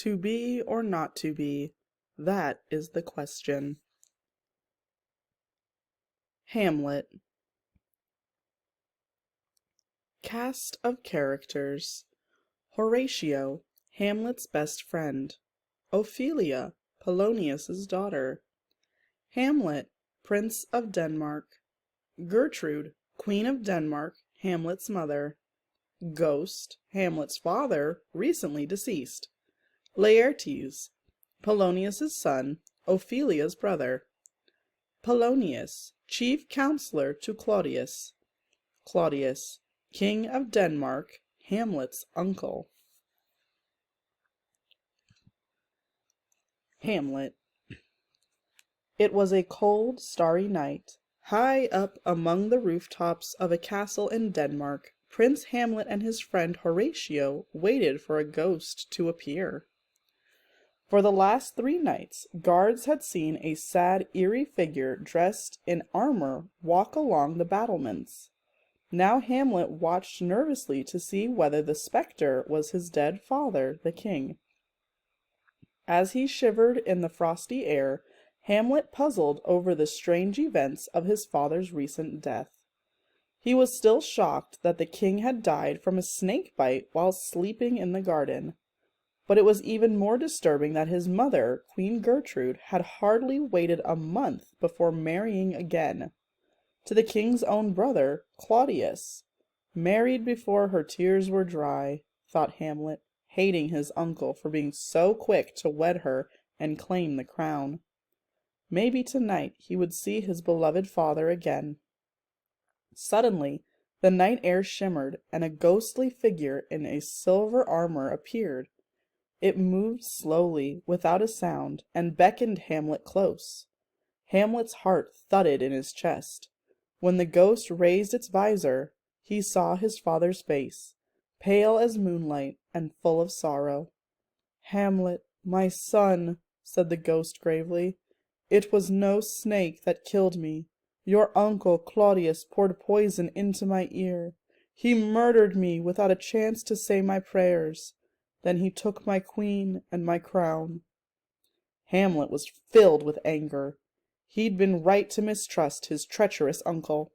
To be or not to be, that is the question. Hamlet. Cast of characters. Horatio, Hamlet's best friend. Ophelia, Polonius's daughter. Hamlet, Prince of Denmark. Gertrude, Queen of Denmark, Hamlet's mother. Ghost, Hamlet's father, recently deceased. Laertes, Polonius's son, Ophelia's brother. Polonius, chief counselor to Claudius. Claudius, King of Denmark, Hamlet's uncle. Hamlet. It was a cold, starry night. High up among the rooftops of a castle in Denmark, Prince Hamlet and his friend Horatio waited for a ghost to appear. For the last 3 nights, guards had seen a sad, eerie figure dressed in armor walk along the battlements. Now Hamlet watched nervously to see whether the spectre was his dead father, the king. As he shivered in the frosty air, Hamlet puzzled over the strange events of his father's recent death. He was still shocked that the king had died from a snake bite while sleeping in the garden. But it was even more disturbing that his mother, Queen Gertrude, had hardly waited a month before marrying again, to the king's own brother, Claudius. Married before her tears were dry, thought Hamlet, hating his uncle for being so quick to wed her and claim the crown. Maybe tonight he would see his beloved father again. Suddenly, the night air shimmered, and a ghostly figure in a silver armor appeared. It moved slowly, without a sound, and beckoned Hamlet close. Hamlet's heart thudded in his chest. When the ghost raised its visor, he saw his father's face, pale as moonlight and full of sorrow. "Hamlet, my son," said the ghost gravely, "it was no snake that killed me. Your uncle Claudius poured poison into my ear. He murdered me without a chance to say my prayers. Then he took my queen and my crown." Hamlet was filled with anger. He'd been right to mistrust his treacherous uncle.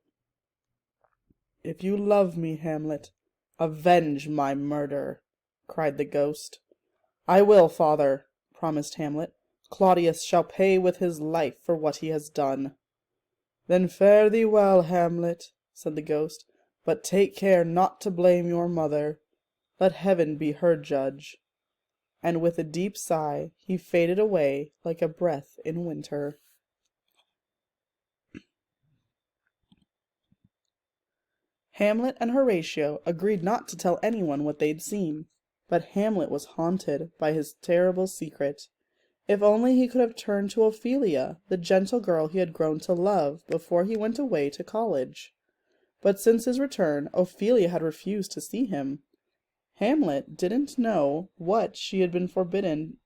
"If you love me, Hamlet, avenge my murder," cried the ghost. "I will, father," promised Hamlet. "Claudius shall pay with his life for what he has done." "Then fare thee well, Hamlet," said the ghost, "but take care not to blame your mother. Let heaven be her judge." And with a deep sigh, he faded away like a breath in winter. Hamlet and Horatio agreed not to tell anyone what they'd seen, but Hamlet was haunted by his terrible secret. If only he could have turned to Ophelia, the gentle girl he had grown to love before he went away to college. But since his return, Ophelia had refused to see him. Hamlet didn't know that she had been forbidden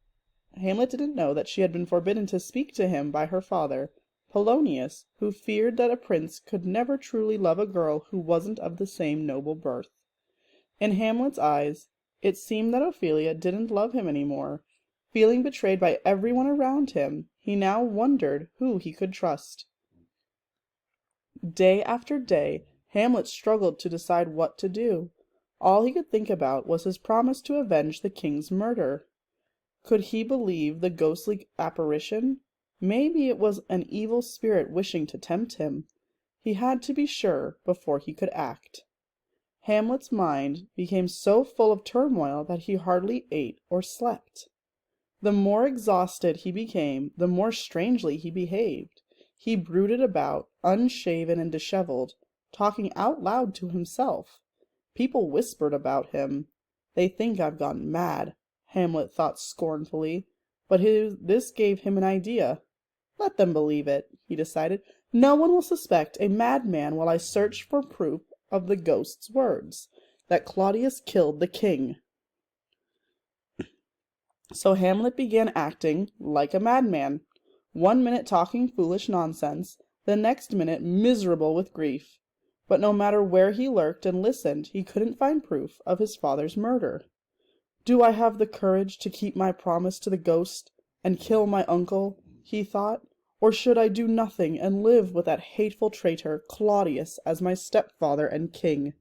to speak to him by her father, Polonius, who feared that a prince could never truly love a girl who wasn't of the same noble birth. In Hamlet's eyes, it seemed that Ophelia didn't love him any more. Feeling betrayed by everyone around him, he now wondered who he could trust. Day after day, Hamlet struggled to decide what to do. All he could think about was his promise to avenge the king's murder. Could he believe the ghostly apparition? Maybe it was an evil spirit wishing to tempt him. He had to be sure before he could act. Hamlet's mind became so full of turmoil that he hardly ate or slept. The more exhausted he became, the more strangely he behaved. He brooded about, unshaven and disheveled, talking out loud to himself. People whispered about him. "They think I've gone mad," Hamlet thought scornfully, but this gave him an idea. "Let them believe it," he decided. "No one will suspect a madman while I search for proof of the ghost's words, that Claudius killed the king." So Hamlet began acting like a madman, 1 minute talking foolish nonsense, the next minute miserable with grief. But no matter where he lurked and listened, he couldn't find proof of his father's murder. Do I have the courage to keep my promise to the ghost and kill my uncle, he thought, or should I do nothing and live with that hateful traitor Claudius as my stepfather and king?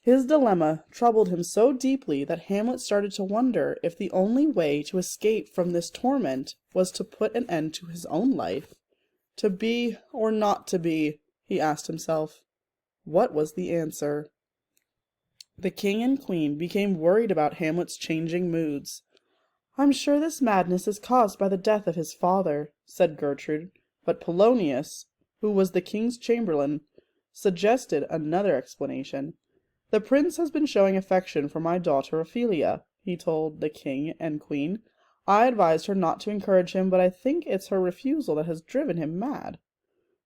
His dilemma troubled him so deeply that Hamlet started to wonder if the only way to escape from this torment was to put an end to his own life. To be or not to be, he asked himself. What was the answer? The king and queen became worried about Hamlet's changing moods. "I'm sure this madness is caused by the death of his father," said Gertrude, but Polonius, who was the king's chamberlain, suggested another explanation. "The prince has been showing affection for my daughter Ophelia," he told the king and queen. "I advised her not to encourage him, but I think it's her refusal that has driven him mad."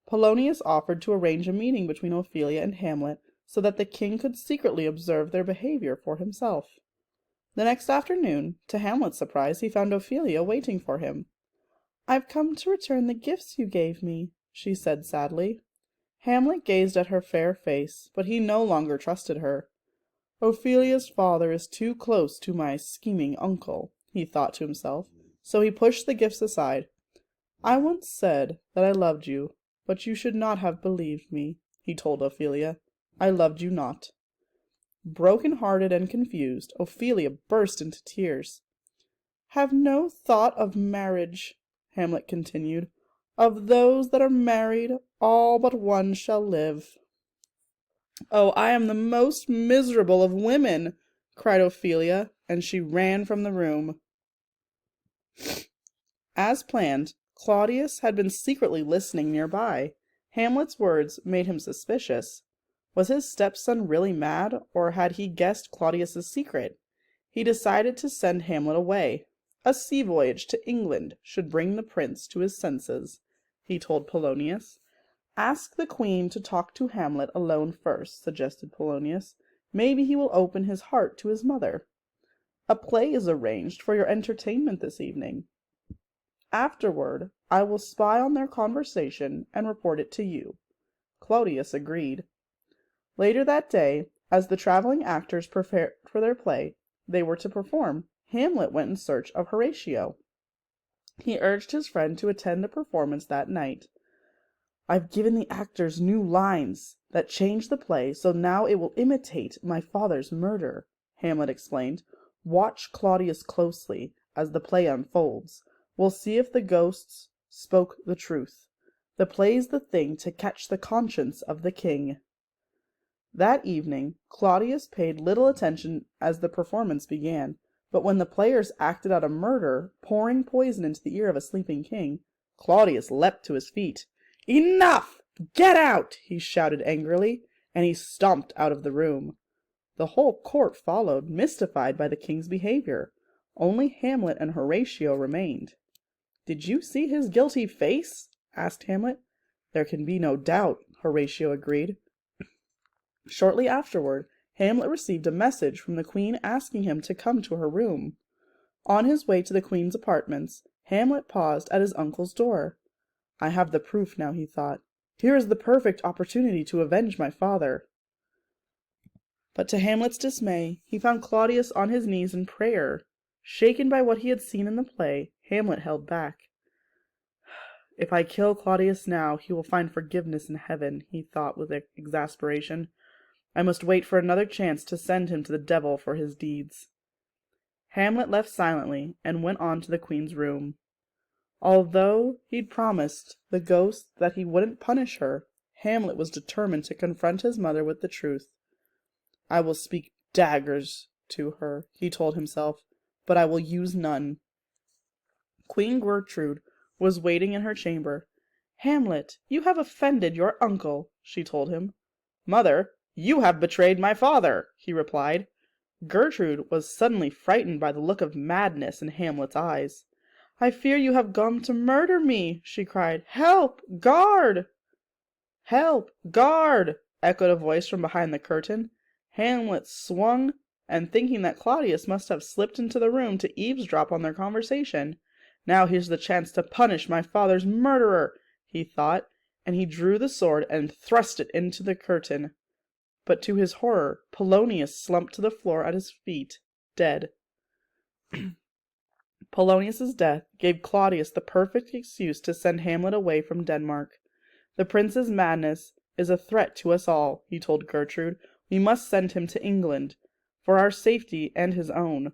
Polonius offered to arrange a meeting between Ophelia and Hamlet so that the king could secretly observe their behavior for himself. The next afternoon, to Hamlet's surprise, he found Ophelia waiting for him. "I've come to return the gifts you gave me," she said sadly. Hamlet gazed at her fair face, but he no longer trusted her. "Ophelia's father is too close to my scheming uncle," he thought to himself, so he pushed the gifts aside. "I once said that I loved you, but you should not have believed me," he told Ophelia. "I loved you not." Broken-hearted and confused, Ophelia burst into tears. "Have no thought of marriage," Hamlet continued. "Of those that are married, all but one shall live." "Oh, I am the most miserable of women!" cried Ophelia, and she ran from the room. As planned, Claudius had been secretly listening nearby. Hamlet's words made him suspicious. Was his stepson really mad, or had he guessed Claudius's secret? He decided to send Hamlet away. A sea voyage to England should bring the prince to his senses, he told Polonius. "Ask the queen to talk to Hamlet alone first," suggested Polonius. "Maybe he will open his heart to his mother. A play is arranged for your entertainment this evening. Afterward, I will spy on their conversation and report it to you." Claudius agreed. Later that day, as the traveling actors prepared for their play they were to perform, Hamlet went in search of Horatio. He urged his friend to attend the performance that night. "I've given the actors new lines that change the play, so now it will imitate my father's murder," Hamlet explained. "Watch Claudius closely as the play unfolds. We'll see if the ghosts spoke the truth. The play's the thing to catch the conscience of the king." That evening, Claudius paid little attention as the performance began, but when the players acted out a murder, pouring poison into the ear of a sleeping king, Claudius leapt to his feet. "Enough! Get out!" he shouted angrily, and he stomped out of the room. The whole court followed, mystified by the king's behavior. Only Hamlet and Horatio remained. "Did you see his guilty face?" asked Hamlet. "There can be no doubt," Horatio agreed. Shortly afterward, Hamlet received a message from the queen asking him to come to her room. On his way to the queen's apartments, Hamlet paused at his uncle's door. "I have the proof now," he thought. "Here is the perfect opportunity to avenge my father." But to Hamlet's dismay, he found Claudius on his knees in prayer. Shaken by what he had seen in the play, Hamlet held back. "If I kill Claudius now, he will find forgiveness in heaven," he thought with exasperation. "I must wait for another chance to send him to the devil for his deeds." Hamlet left silently and went on to the queen's room. Although he'd promised the ghost that he wouldn't punish her, Hamlet was determined to confront his mother with the truth. "I will speak daggers to her," he told himself, "but I will use none." Queen Gertrude was waiting in her chamber. "Hamlet, you have offended your uncle," she told him. "Mother, you have betrayed my father," he replied. Gertrude was suddenly frightened by the look of madness in Hamlet's eyes. "I fear you have come to murder me," she cried. "Help! Guard!" "Help! Guard!" echoed a voice from behind the curtain. Hamlet swung, and thinking that Claudius must have slipped into the room to eavesdrop on their conversation. "Now here's the chance to punish my father's murderer," he thought, and he drew the sword and thrust it into the curtain. but to his horror, Polonius slumped to the floor at his feet, dead. Polonius's death gave Claudius the perfect excuse to send Hamlet away from Denmark. The prince's madness is a threat to us all, he told Gertrude. We must send him to England, for our safety and his own.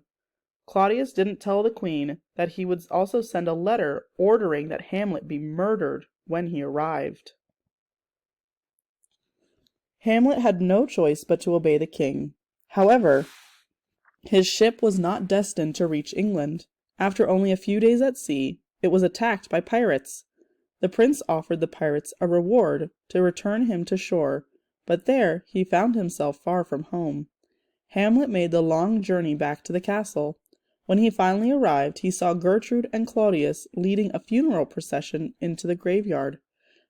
Claudius didn't tell the queen that he would also send a letter ordering that Hamlet be murdered when he arrived. Hamlet had no choice but to obey the king. However, his ship was not destined to reach England. After only a few days at sea, it was attacked by pirates. The prince offered the pirates a reward to return him to shore, but there he found himself far from home. Hamlet made the long journey back to the castle. When he finally arrived, he saw Gertrude and Claudius leading a funeral procession into the graveyard.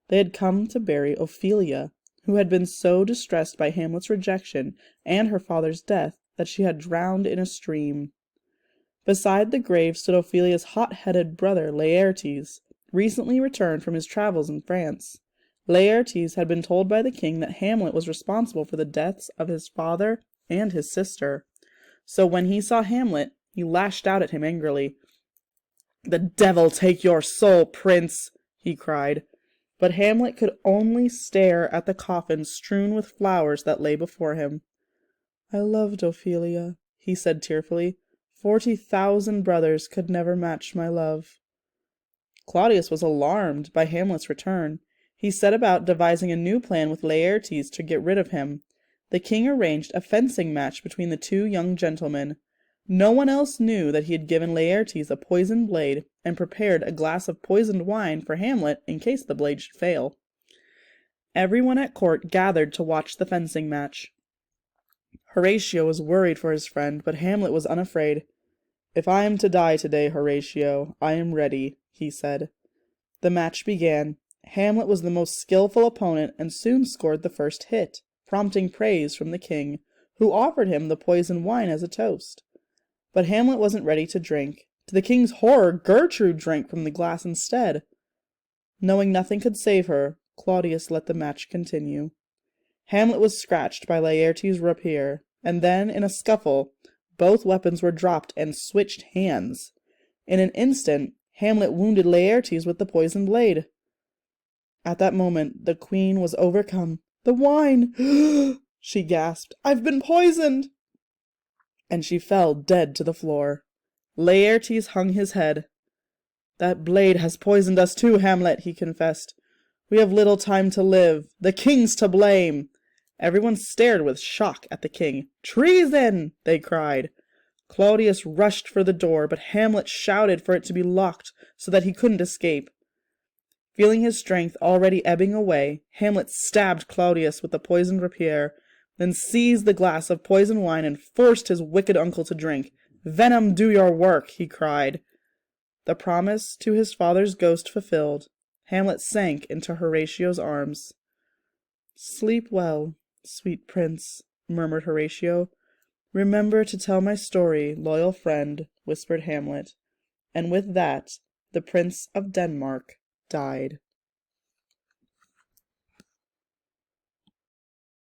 They had come to bury Ophelia, who had been so distressed by Hamlet's rejection and her father's death that she had drowned in a stream. Beside the grave stood Ophelia's hot-headed brother Laertes, recently returned from his travels in France. Laertes had been told by the king that Hamlet was responsible for the deaths of his father and his sister. So when he saw Hamlet, he lashed out at him angrily. "The devil take your soul, prince!" he cried. But Hamlet could only stare at the coffin strewn with flowers that lay before him. "I loved Ophelia," he said tearfully. 40,000 brothers could never match my love." Claudius was alarmed by Hamlet's return. He set about devising a new plan with Laertes to get rid of him. The king arranged a fencing match between the two young gentlemen. No one else knew that he had given Laertes a poisoned blade and prepared a glass of poisoned wine for Hamlet in case the blade should fail. Everyone at court gathered to watch the fencing match. Horatio was worried for his friend, but Hamlet was unafraid. "If I am to die today, Horatio, I am ready," he said. The match began. Hamlet was the most skillful opponent and soon scored the first hit, prompting praise from the king, who offered him the poisoned wine as a toast. But Hamlet wasn't ready to drink. To the king's horror, Gertrude drank from the glass instead. Knowing nothing could save her, Claudius let the match continue. Hamlet was scratched by Laertes' rapier, and then, in a scuffle, both weapons were dropped and switched hands. In an instant, Hamlet wounded Laertes with the poisoned blade. At that moment, the queen was overcome. "The wine!" she gasped. "I've been poisoned!" And she fell dead to the floor. Laertes hung his head. "That blade has poisoned us too, Hamlet," he confessed. "We have little time to live. The king's to blame." Everyone stared with shock at the king. "Treason!" they cried. Claudius rushed for the door, but Hamlet shouted for it to be locked so that he couldn't escape. Feeling his strength already ebbing away, Hamlet stabbed Claudius with the poisoned rapier, then seized the glass of poisoned wine and forced his wicked uncle to drink. "Venom, do your work!" he cried. The promise to his father's ghost fulfilled, Hamlet sank into Horatio's arms. "Sleep well, sweet prince," murmured Horatio. "Remember to tell my story, loyal friend," whispered Hamlet. And with that, the Prince of Denmark died.